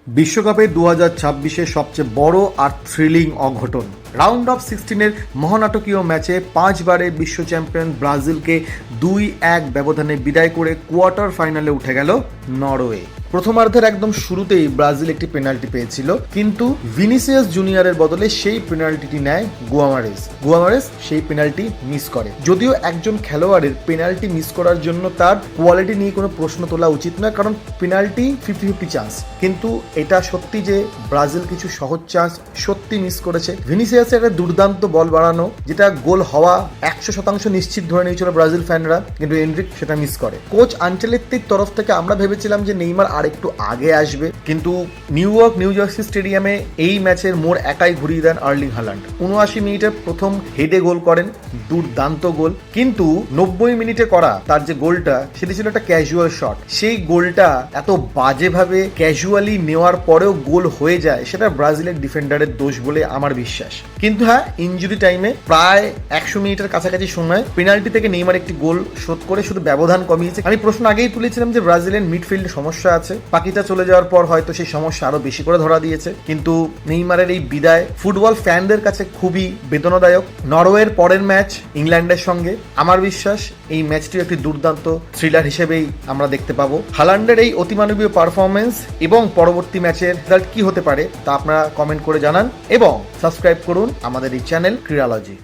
বিশ্বকাপে 2026-এর সবচেয়ে বড় আর থ্রিলিং অঘটন। রাউন্ড অফ 16-এর মহানাটকীয় ম্যাচে 5 বারের বিশ্ব চ্যাম্পিয়ন ব্রাজিলকে 2-1 ব্যবধানে বিদায় করে কোয়ার্টার ফাইনালে উঠে গেল নরওয়ে। প্রথমার্ধের একদম শুরুতেই ব্রাজিল একটি পেনাল্টি পেয়েছিল, কিন্তু ভিনিসিয়াস জুনিয়রের বদলে সেই পেনাল্টিটি নেয় গুয়ামারেস সেই পেনাল্টি মিস করে। যদিও একজন খেলোয়াড়ের পেনাল্টি মিস করার জন্য তার কোয়ালিটি নিয়ে কোনো প্রশ্ন তোলা উচিত নয়, কারণ পেনাল্টি 50-50 চান্স, কিন্তু এটা সত্যি যে ব্রাজিল কিছু সহজ চান্স সত্যি মিস করেছে। ভিনিসিয়াসের একটা দুর্দান্ত বল বাড়ানো, যেটা গোল হওয়া 100% নিশ্চিত ধরে নিয়েছিল ব্রাজিল ফ্যানরা, কিন্তু এনরিক সেটা মিস করে। কোচ আনচেলত্তির তরফ থেকে আমরা ভেবেছিলাম যে নেইমার আর একটু আগে আসবে, কিন্তু নিউ জার্সি স্টেডিয়ামে এই ম্যাচের মোড় একাই ঘুরিয়ে দেন আর্লিং হাল্যান্ড। 79 মিনিটে প্রথম হেডে গোল করেন, দুর্দান্ত গোল, কিন্তু 90 মিনিটে করা তার যে গোলটা, সেটি ছিল একটা ক্যাজুয়াল শট। সেই গোলটা এত বাজেভাবে ক্যাজুয়ালি নেওয়ার পরেও গোল হয়ে যায়, সেটা ব্রাজিলের ডিফেন্ডারের দোষ বলে আমার বিশ্বাস। কিন্তু হ্যাঁ, ইনজুরি টাইমে প্রায় 100 মিনিটের কাছাকাছি সময় পেনাল্টি থেকে নেইমার একটি গোল শোধ করে শুধু ব্যবধান কমিয়েছে। আমি প্রশ্ন আগেই তুলেছিলাম যে ব্রাজিলের মিডফিল্ডে সমস্যা আছে, পাকিটা চলে যাওয়ার পর হয়তো সেই সমস্যা আরো বেশি করে ধরা দিয়েছে, কিন্তু নেইমারের এই বিদায় ফুটবল ফ্যানদের কাছে খুবই বেদনাদায়ক। নরওয়ের পরের ম্যাচ ইংল্যান্ডের সঙ্গে, আমার বিশ্বাস এই ম্যাচটি একটি দুর্দান্ত থ্রিলার হিসেবেই আমরা দেখতে পাবো। হাল্যান্ডের এই অতিমানবীয় পারফরমেন্স এবং পরবর্তী ম্যাচের রেজাল্ট কি হতে পারে তা আপনারা কমেন্ট করে জানান এবং সাবস্ক্রাইব করুন আমাদের এই চ্যানেল ক্রীড়ালজি।